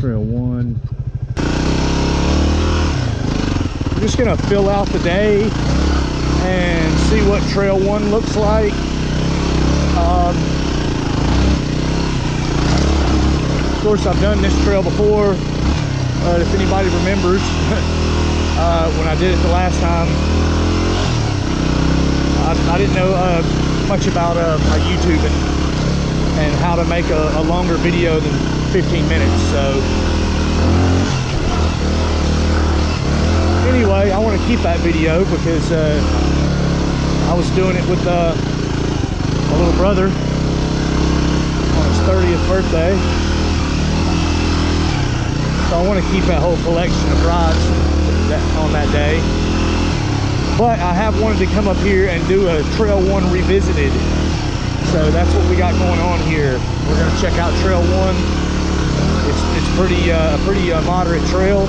Trail 1. I'm just gonna fill out the day and see what Trail 1 looks like. Of course, I've done this trail before, but if anybody remembers, when I did it the last time, I didn't know much about YouTube and how to make a longer video than 15 minutes. So anyway, I want to keep that video because I was doing it with my little brother on his 30th birthday. So I want to keep that whole collection of rides on that day. But I have wanted to come up here and do a Trail 1 revisited. So that's what we got going on here. We're going to check out Trail 1. It's pretty moderate trail.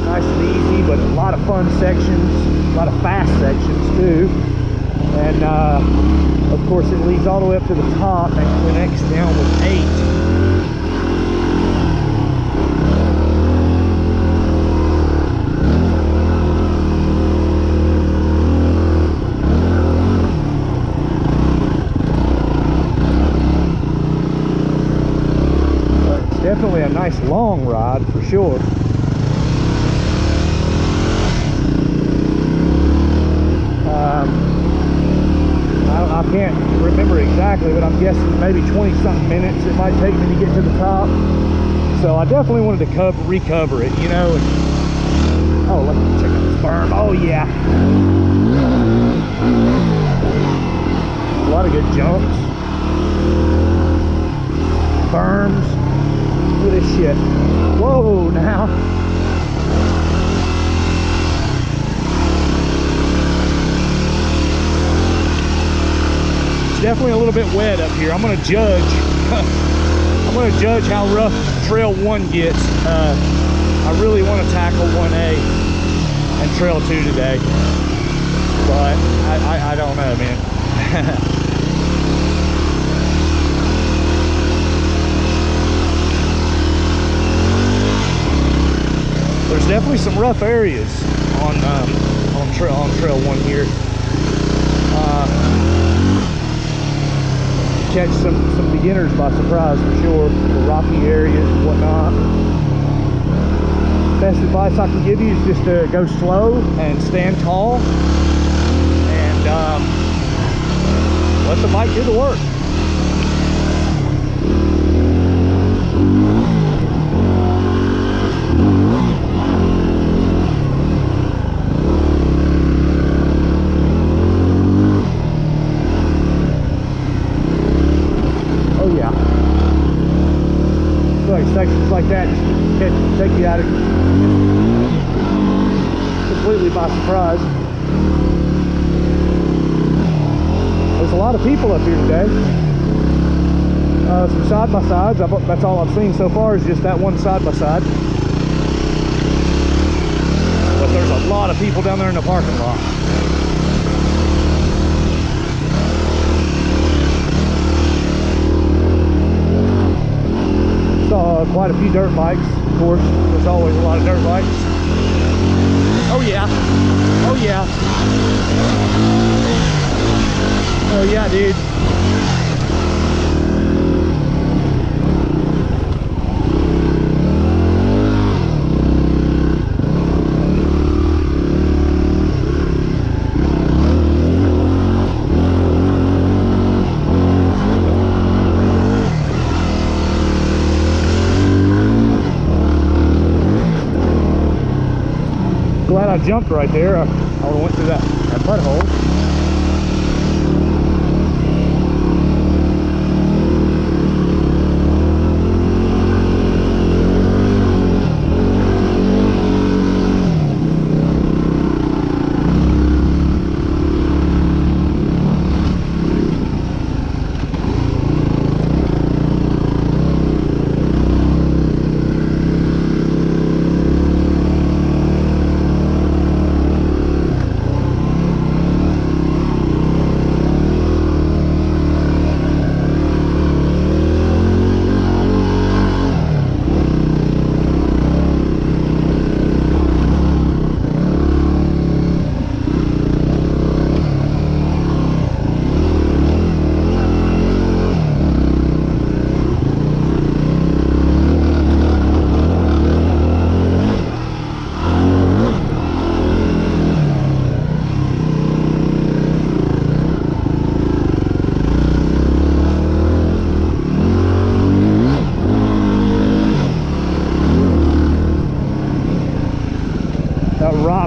Nice and easy, but a lot of fun sections, a lot of fast sections too. And of course it leads all the way up to the top and connects down with 8. Definitely a nice long ride for sure. I can't remember exactly, but I'm guessing maybe 20-something minutes it might take me to get to the top. So I definitely wanted to recover it, you know. And, oh, let's check out this berm. Oh yeah, a lot of good jumps, berms. Look at this shit. Whoa, now. It's definitely a little bit wet up here. I'm going to judge. I'm going to judge how rough Trail 1 gets. I really want to tackle 1A and Trail 2 today. But I don't know, man. There's definitely some rough areas on Trail 1 here. Catch some beginners by surprise for sure. The rocky areas and whatnot. Best advice I can give you is just to go slow and stand tall, and let the bike do the work. Sections like that just take you out of completely by surprise. There's a lot of people up here today. Some side-by-sides. That's all I've seen so far is just that one side-by-side. But there's a lot of people down there in the parking lot. Saw quite a few dirt bikes, of course. There's always a lot of dirt bikes. Oh yeah. Oh yeah. Oh yeah, dude. Glad I jumped right there. I would have went through that mud hole.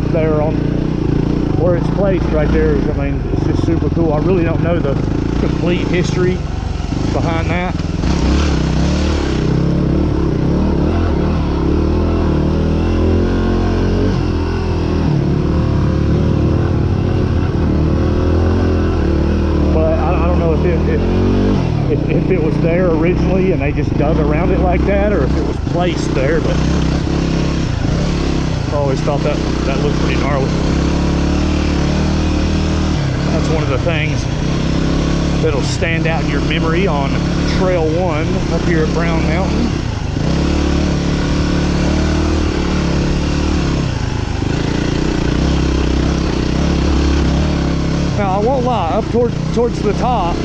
stop there on where it's placed right there. I mean, it's just super cool. I really don't know the complete history behind that. But I don't know if it was there originally and they just dug around it like that, or if it was placed there. But I always thought that looked pretty gnarly. That's one of the things that'll stand out in your memory on Trail 1 up here at Brown Mountain. Now, I won't lie, up towards the top,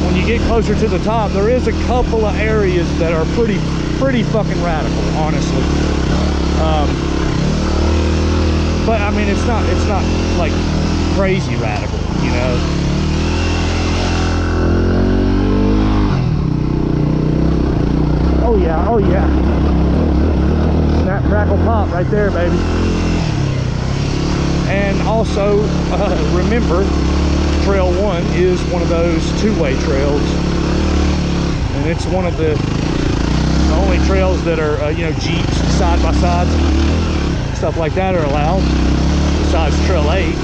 when you get closer to the top, there is a couple of areas that are pretty fucking radical, honestly. But I mean, it's not like crazy radical, you know. Oh yeah, oh yeah. Snap, crackle, pop right there, baby. And also, remember, Trail 1 is one of those two-way trails. And it's one of the only trails that are, you know, Jeeps, side-by-sides, stuff like that are allowed, besides Trail 8.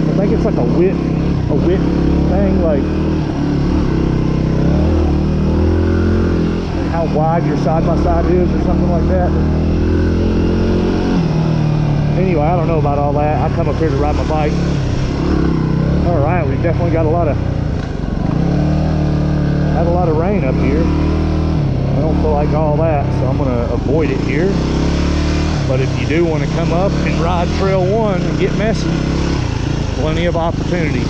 I think it's like a width thing, like how wide your side-by-side is or something like that. Anyway, I don't know about all that. I come up here to ride my bike. All right, we've definitely got a lot of rain up here. I don't feel like all that, so I'm gonna avoid it here. But if you do want to come up and ride Trail 1 and get messy, plenty of opportunities.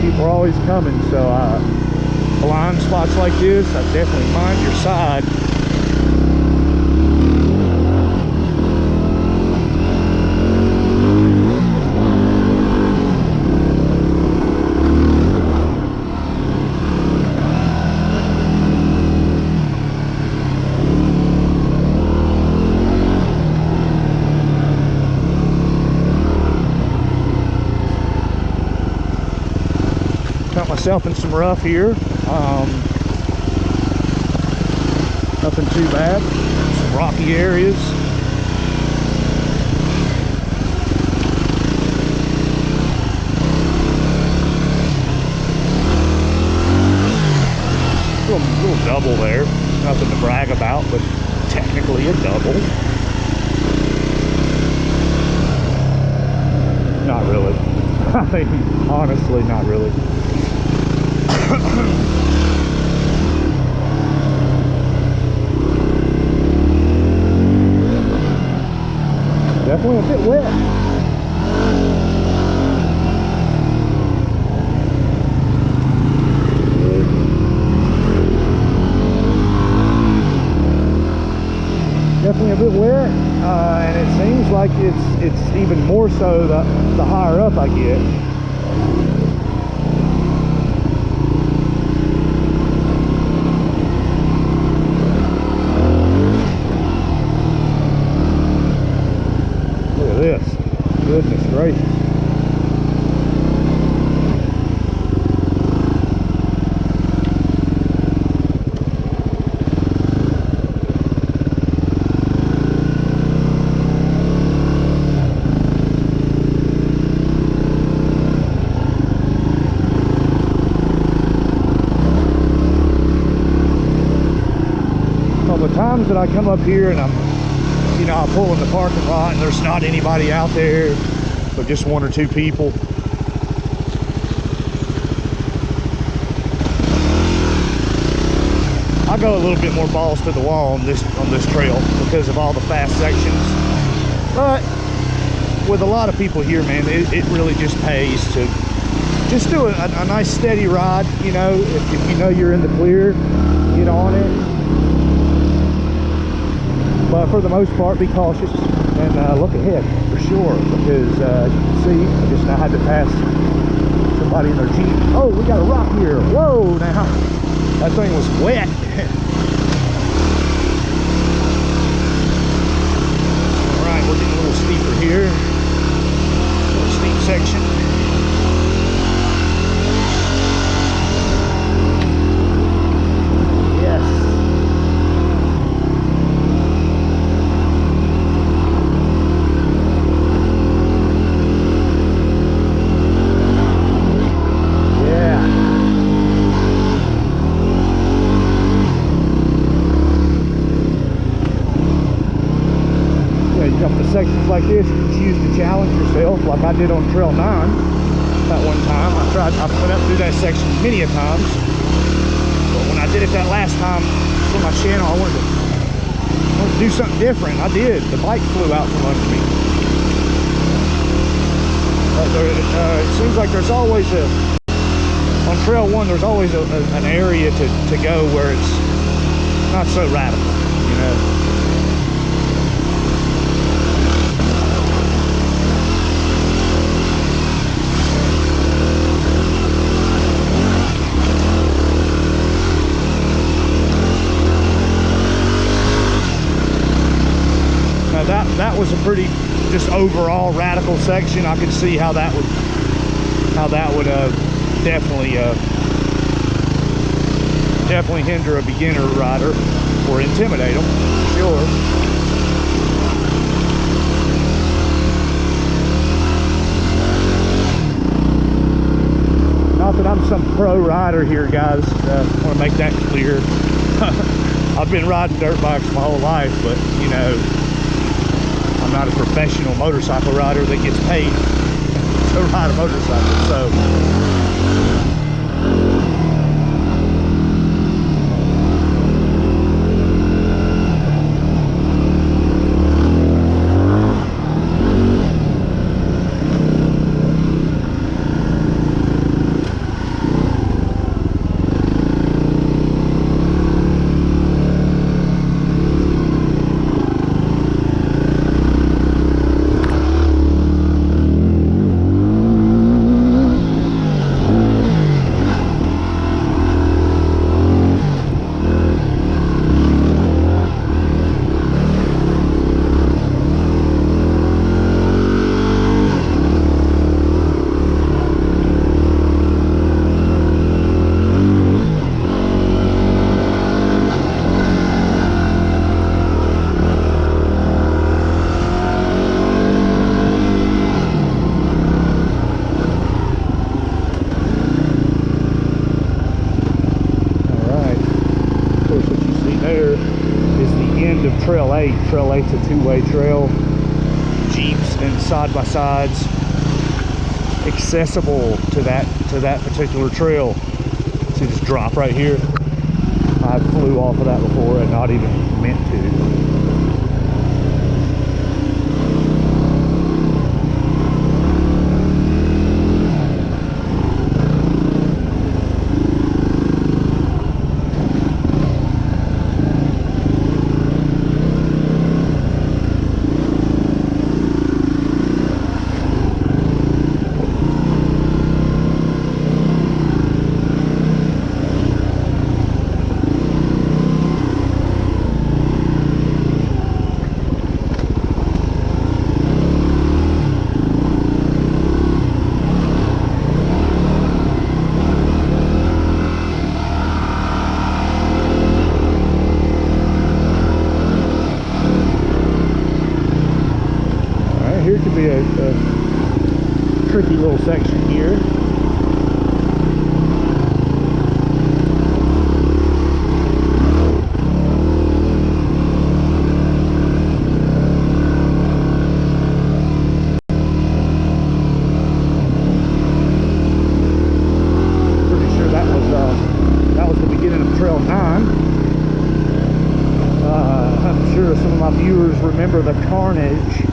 People are always coming, so blind spots like this, I definitely mind your side. Myself in some rough here, nothing too bad. Some rocky areas. Little double there, nothing to brag about, but technically a double. Not really. I mean, honestly, not really. Definitely a bit wet. Definitely a bit wet, and it seems like it's even more so the higher up I get. Goodness gracious. Well, the times that I come up here and I pull in the parking lot and there's not anybody out there, but just one or two people. I go a little bit more balls to the wall on this trail because of all the fast sections. But with a lot of people here, man, it really just pays to just do a nice steady ride. You know, if you know you're in the clear, get on it. But for the most part, be cautious and look ahead for sure, because you can see I just now had to pass somebody in their Jeep. Oh, we got a rock here. Whoa, now that thing was wet. All right, we're getting a little steeper here. A little steep section. Sections like this, you can choose to challenge yourself, like I did on Trail 9 that one time. I went up through that section many a times, but when I did it that last time for my channel, I wanted to do something different. I did. The bike flew out from under me. But it seems like there's always on Trail 1, there's always an area to go where it's not so radical, you know. That was a pretty just overall radical section. I could see how that would definitely hinder a beginner rider or intimidate them, for sure. Not that I'm some pro rider here, guys. I want to make that clear. I've been riding dirt bikes my whole life, but you know, I'm not a professional motorcycle rider that gets paid to ride a motorcycle, so. Trail 8. Trail 8's a two-way trail. Jeeps and side-by-sides accessible to that particular trail. See this drop right here? I flew off of that before and not even meant to. Here could be a tricky little section here. Pretty sure that was the beginning of Trail 9. I'm sure some of my viewers remember the carnage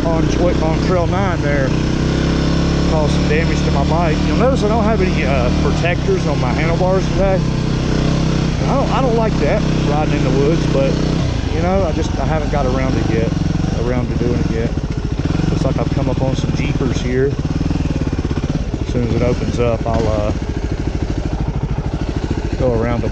on Trail 9 there. Caused some damage to my bike. You'll notice I don't have any protectors on my handlebars today. I don't like that riding in the woods, but you know, I haven't got around to doing it yet. Looks like I've come up on some Jeepers here. As soon as it opens up, I'll go around them.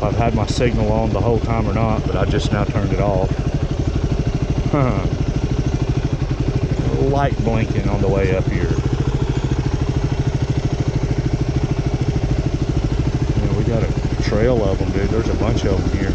I've had my signal on the whole time or not, but I just now turned it off. Light blinking on the way up here. Yeah, we got a trail of them, dude. There's a bunch of them here.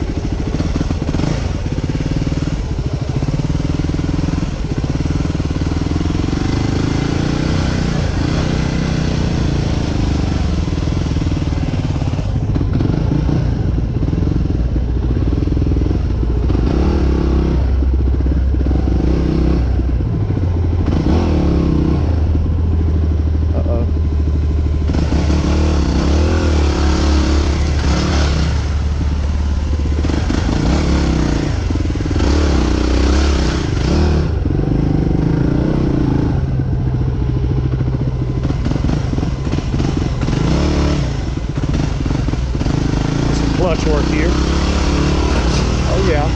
Clutch work here. Oh yeah,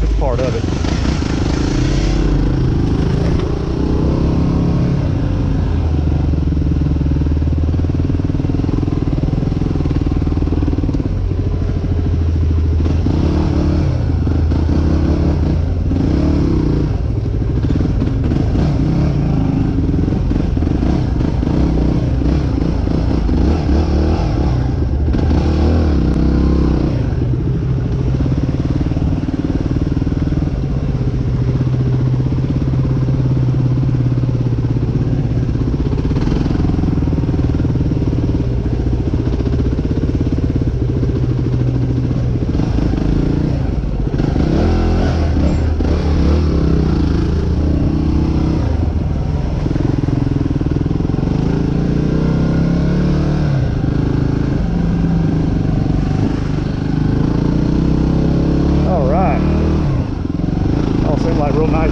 it's part of it.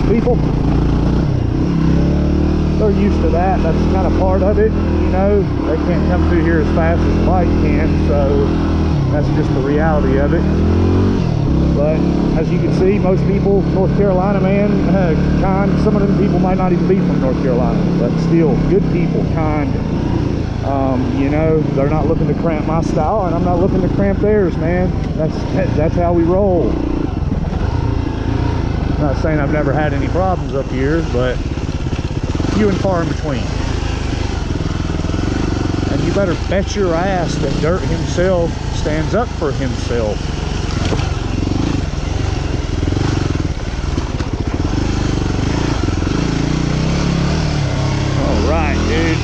People, they're used to that. That's kind of part of it, you know. They can't come through here as fast as the bike can, so that's just the reality of it. But as you can see, most people, North Carolina, man, kind. Some of them people might not even be from North Carolina, but still good people, kind. You know, they're not looking to cramp my style, and I'm not looking to cramp theirs, man. That's how we roll. Not saying I've never had any problems up here, but few and far in between. And you better bet your ass that Dirt himself stands up for himself. All right, dude.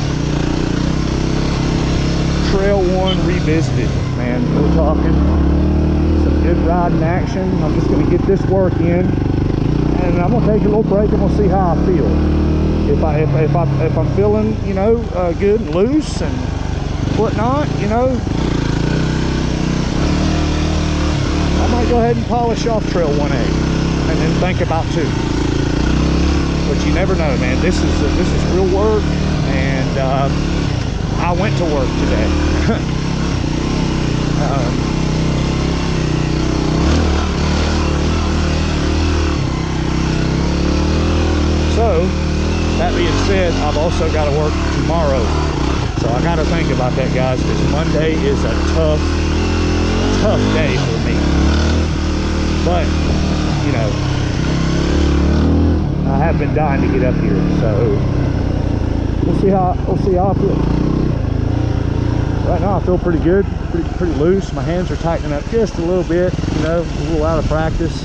Trail 1 revisited, man. We're talking some good riding action. I'm just going to get this work in. And I'm gonna take a little break and we'll see how I feel. If I'm feeling, you know, good and loose and whatnot, you know, I might go ahead and polish off Trail 1A and then think about 2. But you never know, man. This is real work, and I went to work today. So, that being said, I've also got to work tomorrow. So I got to think about that, guys, because Monday is a tough day for me. But, you know, I have been dying to get up here, so we'll see how I feel. Right now I feel pretty good, pretty loose. My hands are tightening up just a little bit, you know, a little out of practice.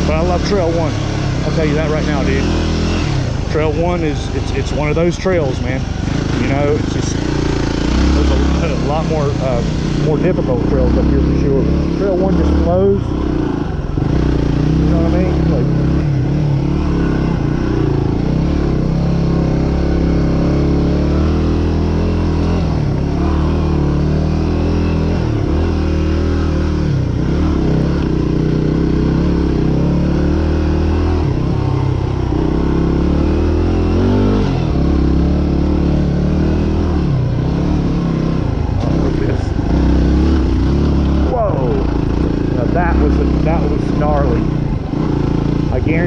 But I love Trail 1. I'll tell you that right now, dude. Trail 1 it's one of those trails, man. You know, it's just there's a lot more difficult trails up here for sure. Trail 1 just flows. You know what I mean? Like,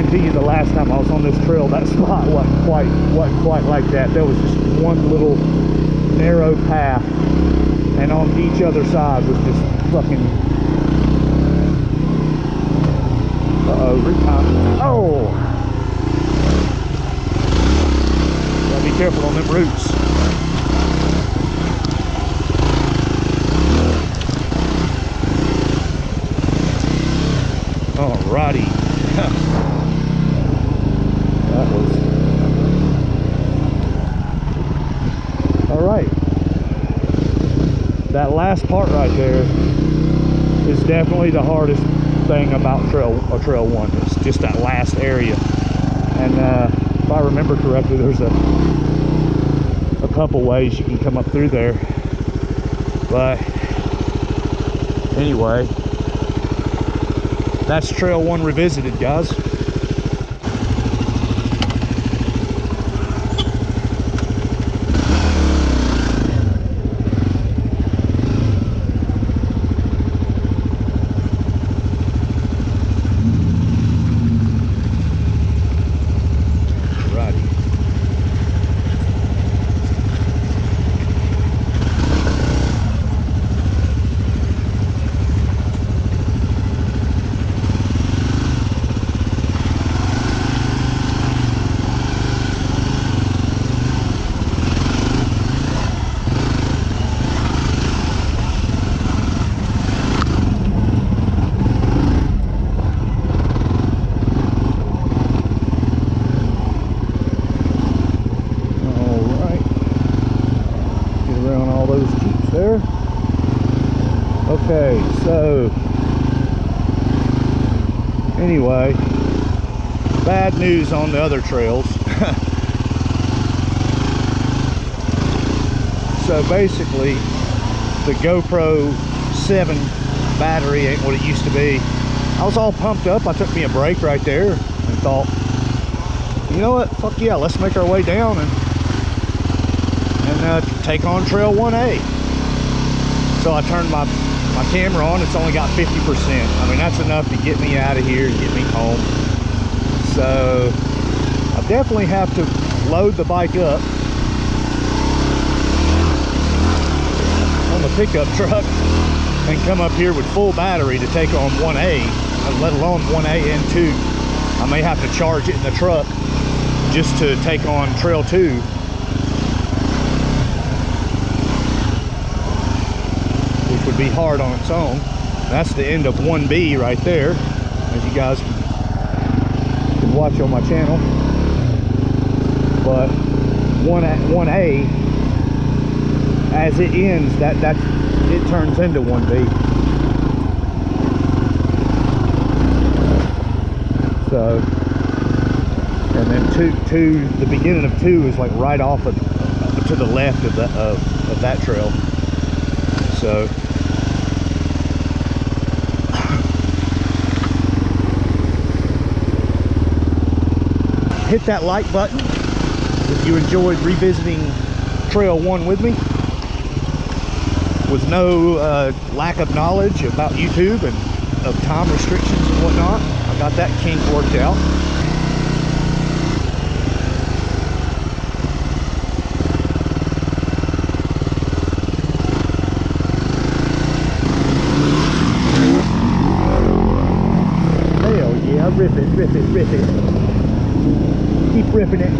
guarantee you the last time I was on this trail, that spot wasn't quite like that. There was just one little narrow path, and on each other side was just fucking oh, gotta be careful on them roots. Alrighty. That was alright. That last part right there is definitely the hardest thing about trail one. It's just that last area. And if I remember correctly, there's a couple ways you can come up through there. But anyway, that's trail one revisited, guys. Okay, so anyway, bad news on the other trails. So basically, the GoPro 7 battery ain't what it used to be. I was all pumped up. I took me a break right there and thought, you know what, fuck yeah, let's make our way down and take on trail 1A. So I turned my camera on. It's only got 50%. I mean, that's enough to get me out of here and get me home. So I definitely have to load the bike up on the pickup truck and come up here with full battery to take on 1A, let alone 1A and 2. I may have to charge it in the truck just to take on trail 2. Would be hard on its own. That's the end of 1B right there, as you guys can watch on my channel. But 1A, as it ends, it turns into 1B. So, and then two, the beginning of 2 is like right off of to the left of that trail. So hit that like button if you enjoyed revisiting trail 1 with me with no lack of knowledge about YouTube and of time restrictions and whatnot. I got that kink worked out. Hell yeah, rip it, rip it, rip it. Keep ripping it.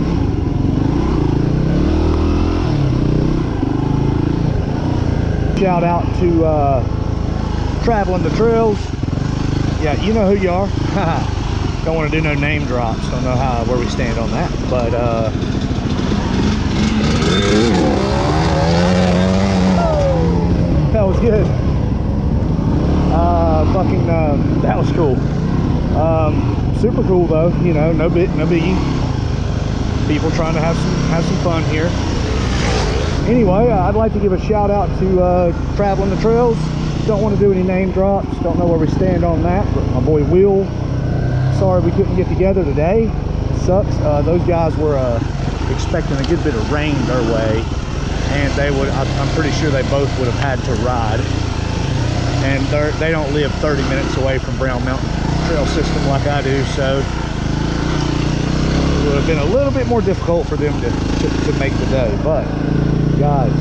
Shout out to Traveling the Trails. Yeah, you know who you are. Don't want to do no name drops. Don't know where we stand on that. But that was good. That was cool. Super cool though. You know, no biggie. People trying to have some fun here. Anyway, I'd like to give a shout out to Traveling the Trails. Don't want to do any name drops. Don't know where we stand on that. But my boy Will, sorry we couldn't get together today. It sucks. Those guys were expecting a good bit of rain their way, and I'm pretty sure they both would have had to ride. And they don't live 30 minutes away from Brown Mountain Trail system like I do, so have been a little bit more difficult for them to make the day. But guys,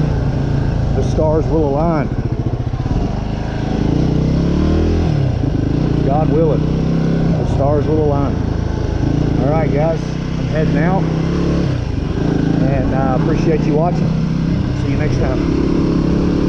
the stars will align. God willing, the stars will align. All right, guys, I'm heading out, and I appreciate you watching. See you next time.